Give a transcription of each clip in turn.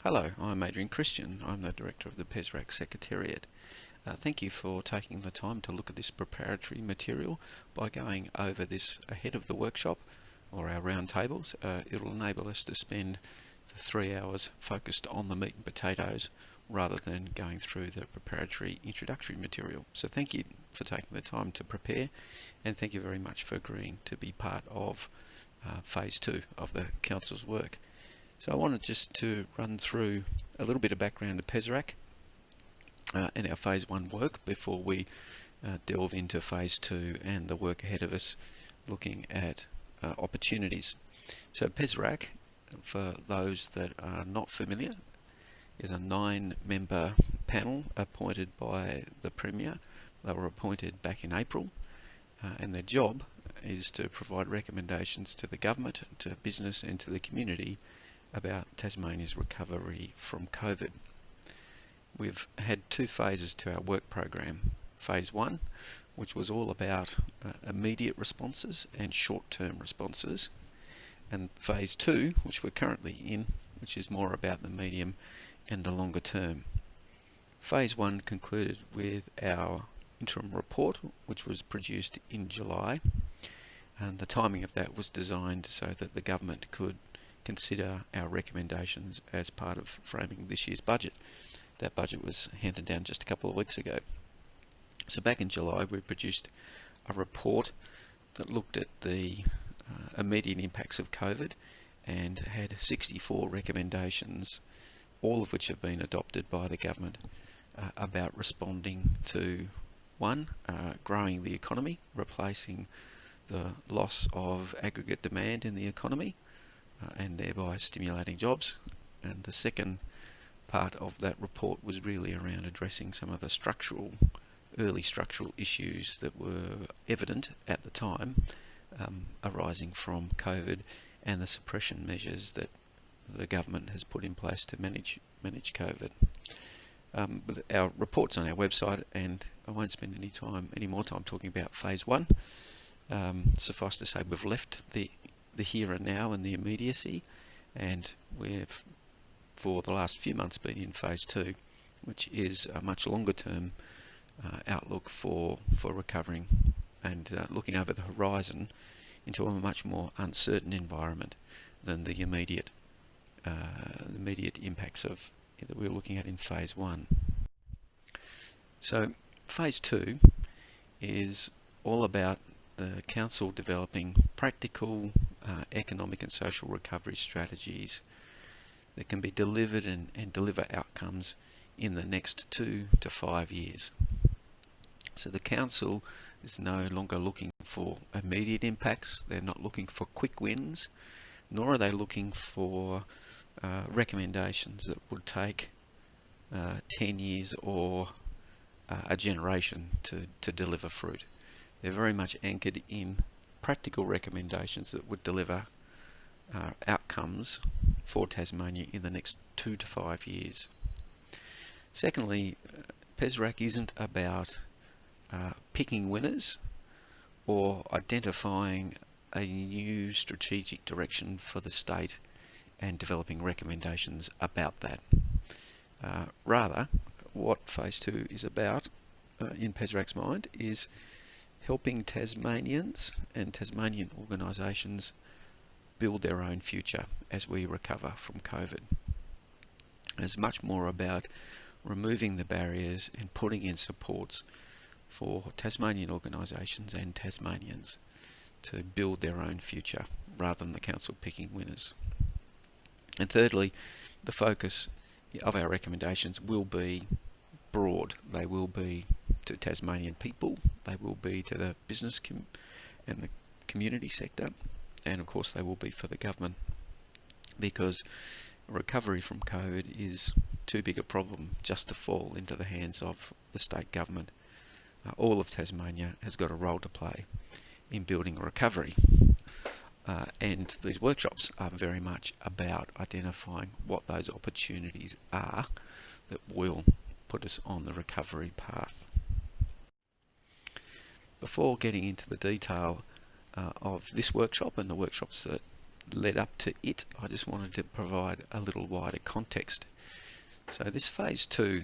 Hello, I'm Adrian Christian. I'm the Director of the PESRAC Secretariat. Thank you for taking the time to look at this preparatory material by going over this ahead of the workshop or our roundtables. It'll enable us to spend the 3 hours focused on the meat and potatoes rather than going through the preparatory introductory material. So thank you for taking the time to prepare, and thank you very much for agreeing to be part of phase 2 of the Council's work. So I wanted just to run through a little bit of background to PESRAC and our phase 1 work before we delve into phase 2 and the work ahead of us looking at opportunities. So PESRAC, for those that are not familiar, is a 9-member panel appointed by the Premier. They were appointed back in April, and their job is to provide recommendations to the government, to business and to the community about Tasmania's recovery from COVID. We've had 2 phases to our work program. Phase 1, which was all about immediate responses and short-term responses, and phase 2, which we're currently in, which is more about the medium and the longer term. Phase 1 concluded with our interim report, which was produced in July, and the timing of that was designed so that the government could consider our recommendations as part of framing this year's budget. That budget was handed down just a couple of weeks ago. So back in July we produced a report that looked at the immediate impacts of COVID and had 64 recommendations, all of which have been adopted by the government, about responding to 1, growing the economy, replacing the loss of aggregate demand in the economy, and thereby stimulating jobs. And the second part of that report was really around addressing some of the early structural issues that were evident at the time, arising from COVID and the suppression measures that the government has put in place to manage COVID. Our report's on our website, and I won't spend any more time talking about phase 1. Suffice to say, we've left the here and now and the immediacy, and we've for the last few months been in phase 2, which is a much longer term outlook for recovering and looking over the horizon into a much more uncertain environment than the immediate impacts of that we're looking at in phase 1. So phase 2 is all about the Council developing practical economic and social recovery strategies that can be delivered and deliver outcomes in the next 2 to 5 years. So the Council is no longer looking for immediate impacts. They're not looking for quick wins, nor are they looking for recommendations that would take 10 years or a generation to deliver fruit. They're very much anchored in practical recommendations that would deliver outcomes for Tasmania in the next 2 to 5 years. Secondly, PESRAC isn't about picking winners or identifying a new strategic direction for the state and developing recommendations about that. Rather, what phase 2 is about in PESRAC's mind is helping Tasmanians and Tasmanian organisations build their own future as we recover from COVID. It's much more about removing the barriers and putting in supports for Tasmanian organisations and Tasmanians to build their own future rather than the Council picking winners. And thirdly, the focus of our recommendations will be broad. They will be to Tasmanian people, they will be to the business and the community sector, and of course they will be for the government, because recovery from COVID is too big a problem just to fall into the hands of the state government. All of Tasmania has got a role to play in building a recovery, and these workshops are very much about identifying what those opportunities are that will put us on the recovery path. Before getting into the detail of this workshop and the workshops that led up to it, I just wanted to provide a little wider context. So this phase 2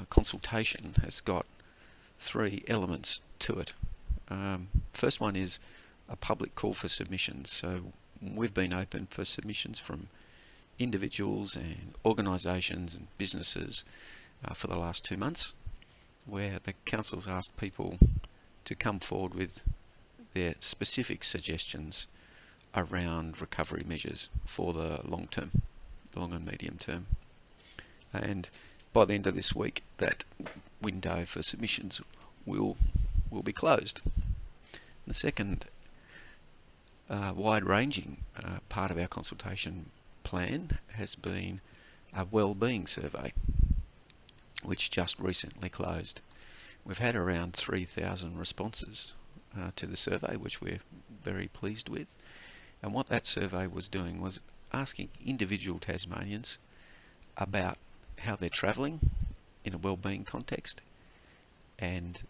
consultation has got 3 elements to it. First one is a public call for submissions. So we've been open for submissions from individuals and organisations and businesses for the last 2 months, where the council's asked people to come forward with their specific suggestions around recovery measures for the long term, the long and medium term. And by the end of this week, that window for submissions will be closed. The second wide-ranging part of our consultation plan has been a wellbeing survey, which just recently closed. We've had around 3,000 responses to the survey, which we're very pleased with. And what that survey was doing was asking individual Tasmanians about how they're travelling in a wellbeing context and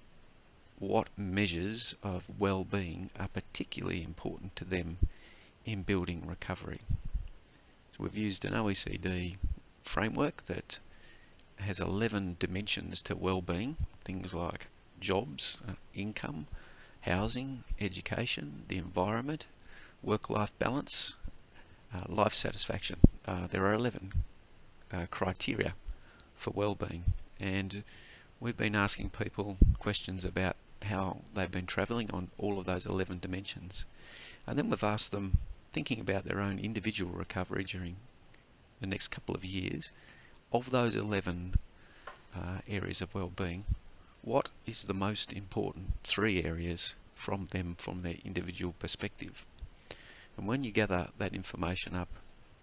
what measures of well-being are particularly important to them in building recovery. So we've used an OECD framework that has 11 dimensions to well-being, things like jobs, income, housing, education, the environment, work-life balance, life satisfaction. There are 11 criteria for well-being, and we've been asking people questions about how they've been travelling on all of those 11 dimensions. And then we've asked them, thinking about their own individual recovery during the next couple of years, of those 11 areas of well-being, what is the most important 3 areas from them from their individual perspective? And when you gather that information up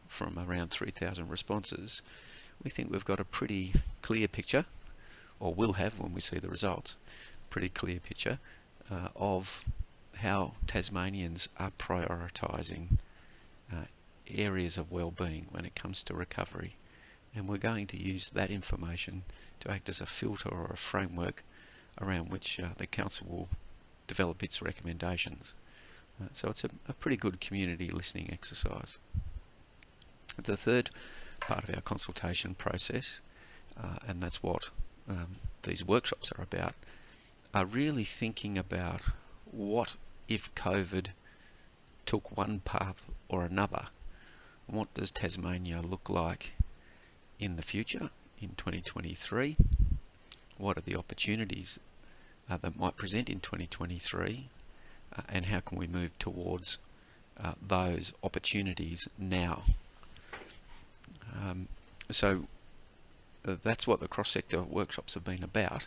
from around 3,000 responses, we think we've got a pretty clear picture, or will have when we see the results, pretty clear picture of how Tasmanians are prioritising areas of well-being when it comes to recovery. And we're going to use that information to act as a filter or a framework around which the council will develop its recommendations. So it's a pretty good community listening exercise. The third part of our consultation process, and that's what these workshops are about, are really thinking about what if COVID took one path or another. What does Tasmania look like in the future, in 2023? What are the opportunities that might present in 2023? And how can we move towards those opportunities now? So that's what the cross-sector workshops have been about.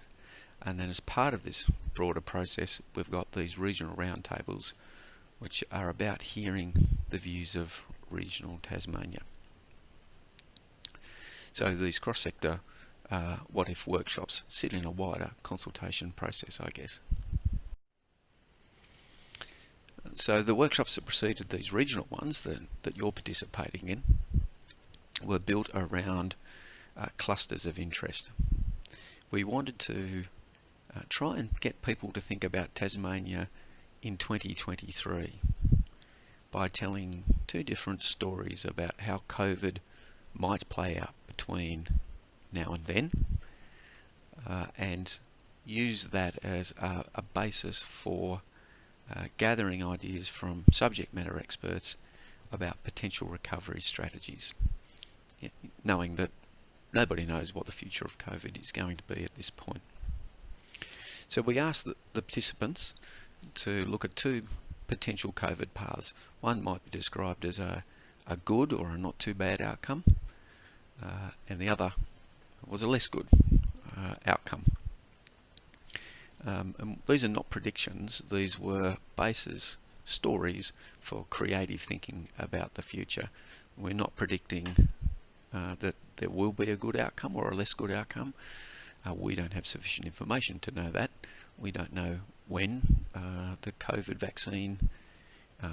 And then as part of this broader process, we've got these regional roundtables, which are about hearing the views of regional Tasmania. So these cross-sector what-if workshops sit in a wider consultation process, I guess. So the workshops that preceded these regional ones that you're participating in were built around clusters of interest. We wanted to try and get people to think about Tasmania in 2023 by telling 2 different stories about how COVID might play out between now and then, and use that as a basis for gathering ideas from subject matter experts about potential recovery strategies, knowing that nobody knows what the future of COVID is going to be at this point. So we asked the participants to look at 2 potential COVID paths. One might be described as a good or a not too bad outcome, and the other was a less good outcome. And these are not predictions, these were bases, stories for creative thinking about the future. We're not predicting that there will be a good outcome or a less good outcome. We don't have sufficient information to know that. We don't know when the COVID vaccine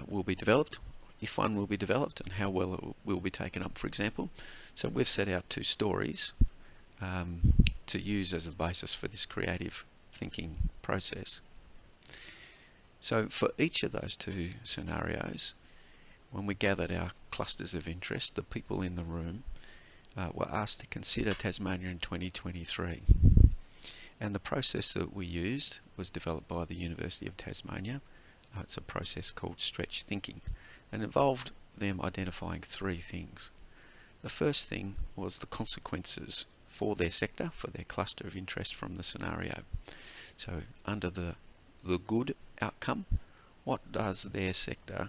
will be developed, if one will be developed, and how well it will be taken up, for example. So we've set out 2 stories to use as a basis for this creative thinking process. So for each of those 2 scenarios, when we gathered our clusters of interest, the people in the room were asked to consider Tasmania in 2023. And the process that we used was developed by the University of Tasmania. It's a process called stretch thinking, and involved them identifying three things. The first thing was the consequences for their sector, for their cluster of interest from the scenario. So under the good outcome, what does their sector,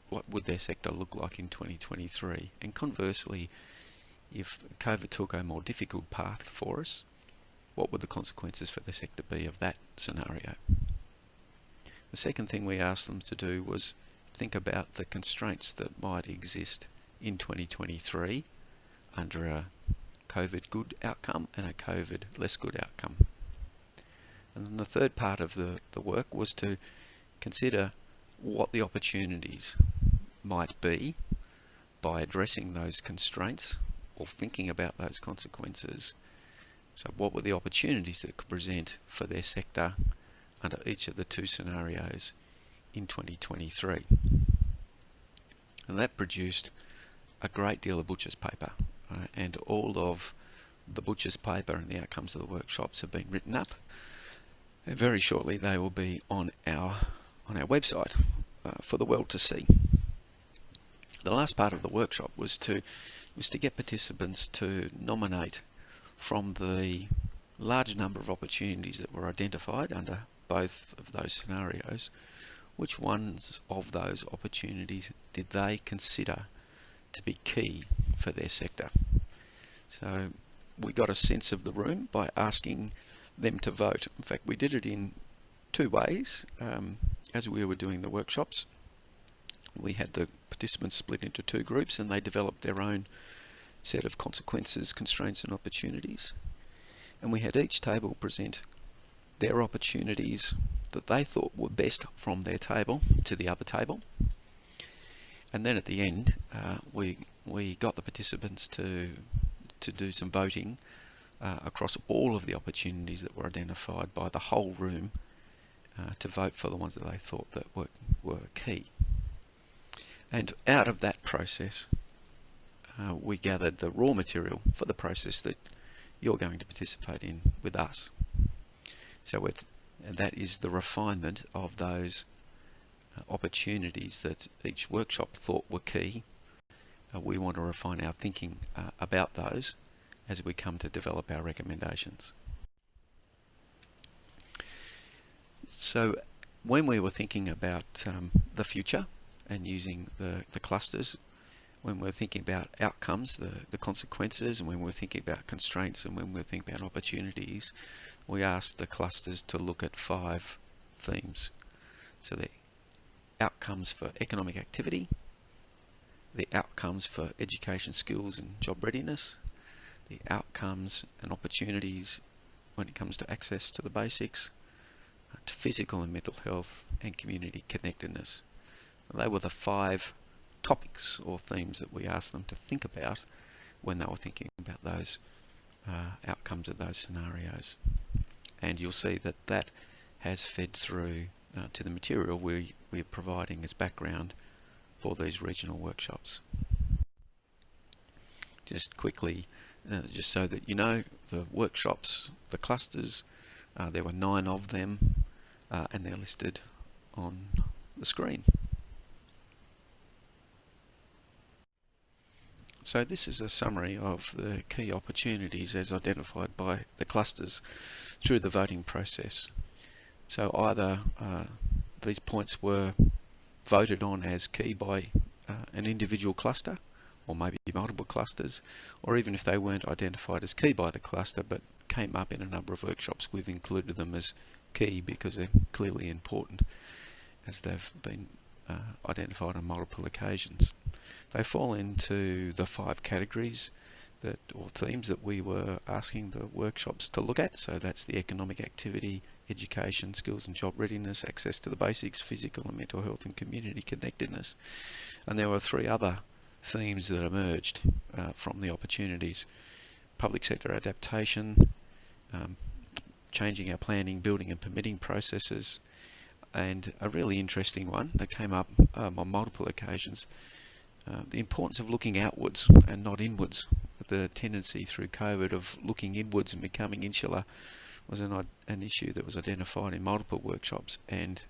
what would their sector look like in 2023? And conversely, if COVID took a more difficult path for us, what would the consequences for the sector be of that scenario? The second thing we asked them to do was think about the constraints that might exist in 2023 under a COVID good outcome and a COVID less good outcome. And then the third part of the work was to consider what the opportunities might be by addressing those constraints or thinking about those consequences. So what were the opportunities that could present for their sector under each of the two scenarios in 2023? And that produced a great deal of butcher's paper, and all of the butcher's paper and the outcomes of the workshops have been written up, and very shortly they will be on our website for the world to see. The last part of the workshop was to get participants to nominate from the large number of opportunities that were identified under both of those scenarios, which ones of those opportunities did they consider to be key for their sector. So we got a sense of the room by asking them to vote. In fact, we did it in two ways. As we were doing the workshops, we had the participants split into two groups, and they developed their own set of consequences, constraints and opportunities. And we had each table present their opportunities that they thought were best from their table to the other table. And then at the end, we got the participants to do some voting across all of the opportunities that were identified by the whole room to vote for the ones that they thought that were key. And out of that process, we gathered the raw material for the process that you're going to participate in with us. So that is the refinement of those opportunities that each workshop thought were key. We want to refine our thinking about those as we come to develop our recommendations. So when we were thinking about the future and using the clusters, when we're thinking about outcomes, the consequences, and when we're thinking about constraints, and when we're thinking about opportunities, we asked the clusters to look at 5 themes. So the outcomes for economic activity, the outcomes for education, skills and job readiness, the outcomes and opportunities when it comes to access to the basics, to physical and mental health, and community connectedness. And they were the 5 topics or themes that we asked them to think about when they were thinking about those outcomes of those scenarios. And you'll see that that has fed through to the material we're providing as background for these regional workshops. Just quickly, just so that you know, the workshops, the clusters, there were 9 of them, and they're listed on the screen. So this is a summary of the key opportunities as identified by the clusters through the voting process. So either these points were voted on as key by an individual cluster, or maybe multiple clusters, or even if they weren't identified as key by the cluster but came up in a number of workshops, we've included them as key because they're clearly important as they've been identified on multiple occasions. They fall into the 5 categories or themes that we were asking the workshops to look at. So that's the economic activity, education, skills and job readiness, access to the basics, physical and mental health and community connectedness. And there were 3 other themes that emerged from the opportunities: public sector adaptation, changing our planning, building and permitting processes, and a really interesting one that came up on multiple occasions, the importance of looking outwards and not inwards. The tendency through COVID of looking inwards and becoming insular was an issue that was identified in multiple workshops, and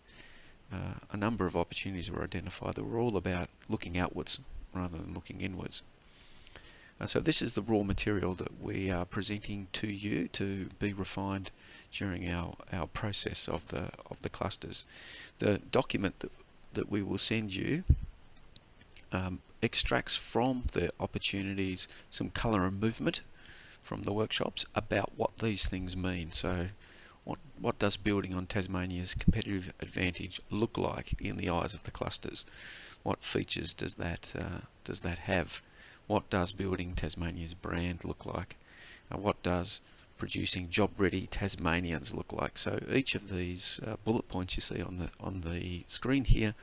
a number of opportunities were identified that were all about looking outwards rather than looking inwards. So this is the raw material that we are presenting to you to be refined during our process of the clusters. The document that we will send you extracts from the opportunities some colour and movement from the workshops about what these things mean. So what does building on Tasmania's competitive advantage look like in the eyes of the clusters? What features does that have? What does building Tasmania's brand look like? What does producing job-ready Tasmanians look like? So each of these bullet points you see on the screen here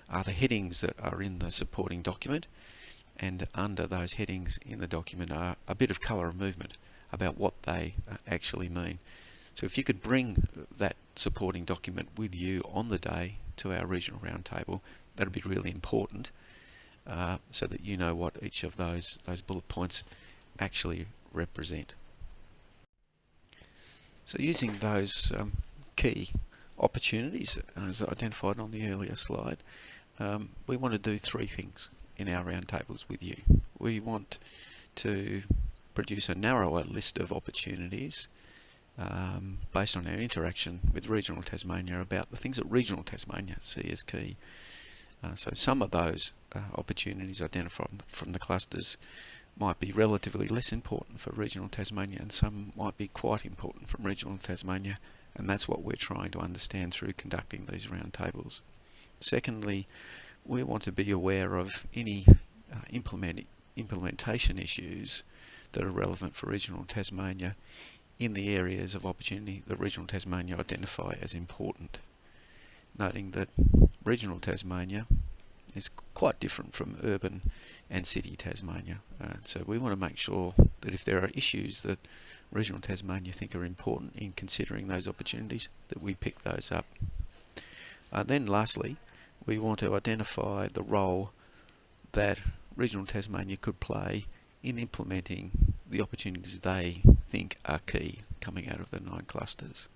are the headings that are in the supporting document, and under those headings in the document are a bit of colour and movement about what they actually mean. So if you could bring that supporting document with you on the day to our regional roundtable, that would be really important, so that you know what each of those bullet points actually represent. So using those key opportunities as identified on the earlier slide, we want to do three things in our roundtables with you. We want to produce a narrower list of opportunities based on our interaction with regional Tasmania about the things that regional Tasmania see as key. So some of those opportunities identified from the clusters might be relatively less important for regional Tasmania, and some might be quite important from regional Tasmania, and that's what we're trying to understand through conducting these roundtables. Secondly, we want to be aware of any implementation issues that are relevant for regional Tasmania in the areas of opportunity that regional Tasmania identify as important, noting that regional Tasmania is quite different from urban and city Tasmania. So we want to make sure that if there are issues that regional Tasmania think are important in considering those opportunities, that we pick those up. Then lastly, we want to identify the role that regional Tasmania could play in implementing the opportunities they think are key coming out of the 9 clusters.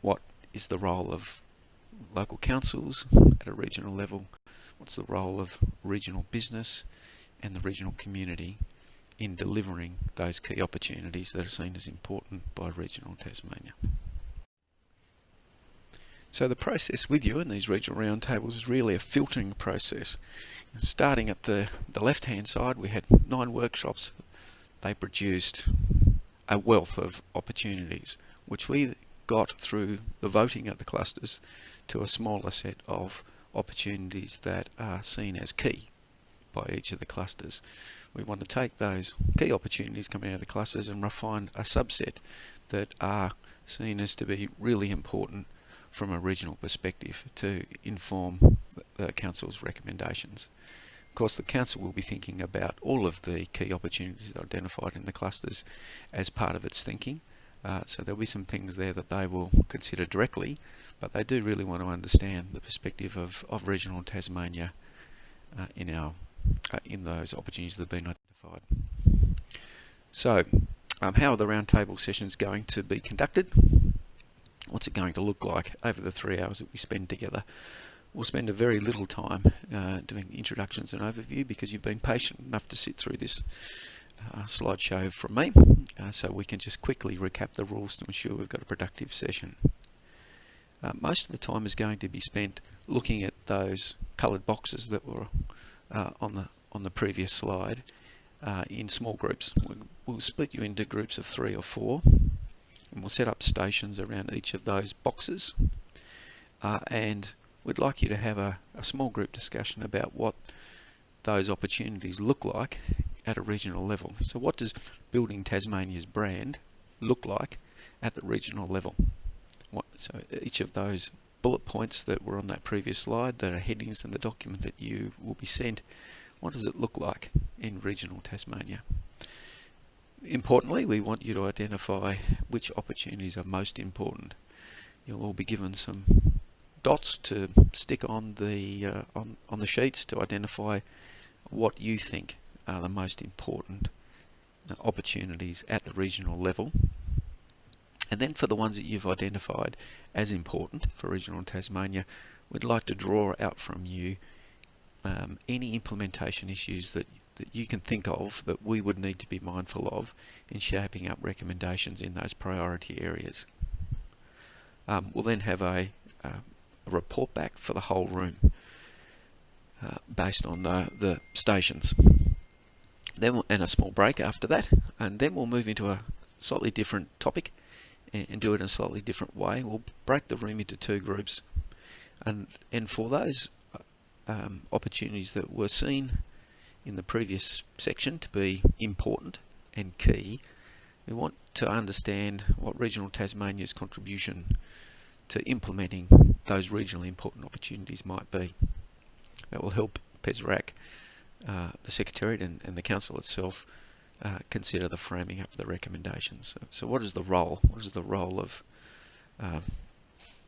What is the role of local councils at a regional level? What's the role of regional business and the regional community in delivering those key opportunities that are seen as important by regional Tasmania? So the process with you in these regional roundtables is really a filtering process. Starting at the left-hand side, we had 9 workshops. They produced a wealth of opportunities, which we got through the voting at the clusters to a smaller set of opportunities that are seen as key by each of the clusters. We want to take those key opportunities coming out of the clusters and refine a subset that are seen as to be really important from a regional perspective to inform the Council's recommendations. Of course, the Council will be thinking about all of the key opportunities identified in the clusters as part of its thinking. So there'll be some things there that they will consider directly, but they do really want to understand the perspective of regional Tasmania in those opportunities that have been identified. So, how are the roundtable sessions going to be conducted? What's it going to look like over the 3 hours that we spend together? We'll spend a very little time doing introductions and overview because you've been patient enough to sit through this slideshow from me, so we can just quickly recap the rules to ensure we've got a productive session. Most of the time is going to be spent looking at those coloured boxes that were on the previous slide in small groups. We'll split you into groups of 3 or 4, and we'll set up stations around each of those boxes, and we'd like you to have a small group discussion about what those opportunities look like at a regional level. So what does building Tasmania's brand look like at the regional level? So each of those bullet points that were on that previous slide that are headings in the document that you will be sent, what does it look like in regional Tasmania? Importantly, we want you to identify which opportunities are most important. You'll all be given some dots to stick on the sheets to identify what you think are the most important opportunities at the regional level. And then for the ones that you've identified as important for regional Tasmania, we'd like to draw out from you any implementation issues that you can think of that we would need to be mindful of in shaping up recommendations in those priority areas. We'll then have a report back for the whole room based on the stations. Then and a small break after that, and then we'll move into a slightly different topic and do it in a slightly different way. We'll break the room into two groups, and for those opportunities that were seen in the previous section to be important and key, we want to understand what regional Tasmania's contribution to implementing those regionally important opportunities might be. That will help PESRAC, the Secretariat and the Council itself consider the framing up of the recommendations. So what is the role? What is the role of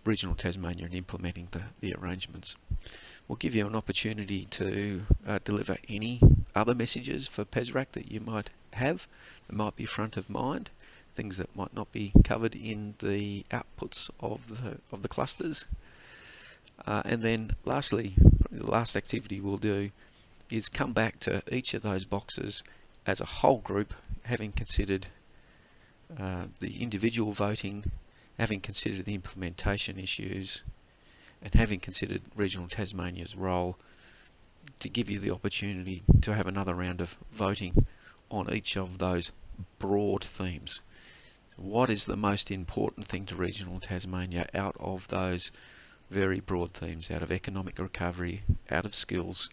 regional Tasmania in implementing the arrangements? We'll give you an opportunity to deliver any other messages for PESRAC that you might have that might be front of mind, things that might not be covered in the outputs of the clusters. And then lastly, probably the last activity we'll do is come back to each of those boxes as a whole group, having considered the individual voting, having considered the implementation issues, and having considered regional Tasmania's role, to give you the opportunity to have another round of voting on each of those broad themes. What is the most important thing to regional Tasmania out of those very broad themes, out of economic recovery, out of skills,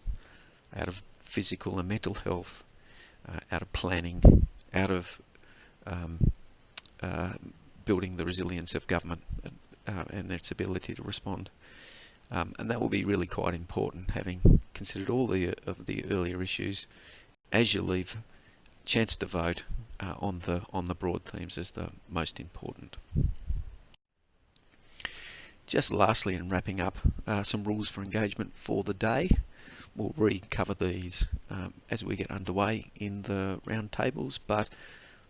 out of physical and mental health, out of planning, out of building the resilience of government and its ability to respond. And that will be really quite important, having considered all of the earlier issues, as you leave chance to vote on the broad themes as the most important. Just lastly, in wrapping up, some rules for engagement for the day. We'll recover these as we get underway in the roundtables, but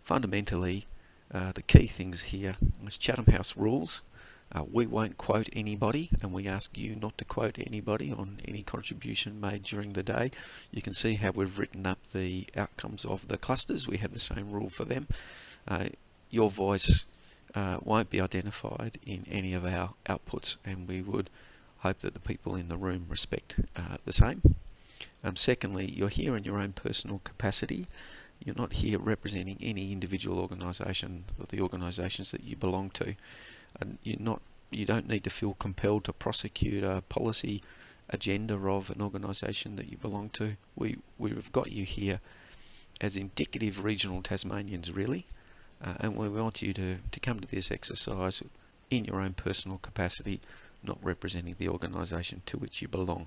fundamentally the key things here is Chatham House rules. We won't quote anybody, and we ask you not to quote anybody on any contribution made during the day. You can see how we've written up the outcomes of the clusters. We have the same rule for them. Your voice won't be identified in any of our outputs, and we would hope that the people in the room respect the same. Secondly, you're here in your own personal capacity. You're not here representing any individual organisation or the organisations that you belong to. And you don't need to feel compelled to prosecute a policy agenda of an organisation that you belong to. We've got you here as indicative regional Tasmanians, really, and we want you to come to this exercise in your own personal capacity, not representing the organisation to which you belong.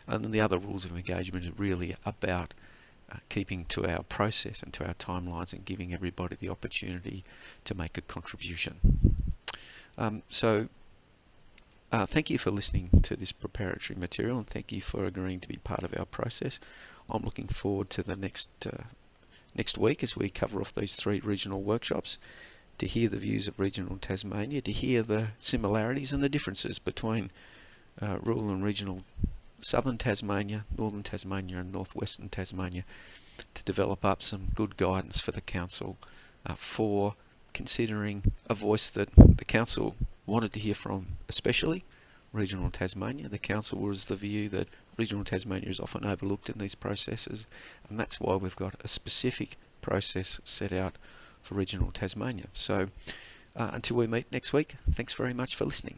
And then the other rules of engagement are really about keeping to our process and to our timelines and giving everybody the opportunity to make a contribution. Thank you for listening to this preparatory material, and thank you for agreeing to be part of our process. I'm looking forward to the next week as we cover off these 3 regional workshops, to hear the views of regional Tasmania, to hear the similarities and the differences between rural and regional southern Tasmania, northern Tasmania and northwestern Tasmania, to develop up some good guidance for the council for considering a voice that the council wanted to hear from, especially regional Tasmania. The council was the view that regional Tasmania is often overlooked in these processes, and that's why we've got a specific process set out for regional Tasmania. So until we meet next week, thanks very much for listening.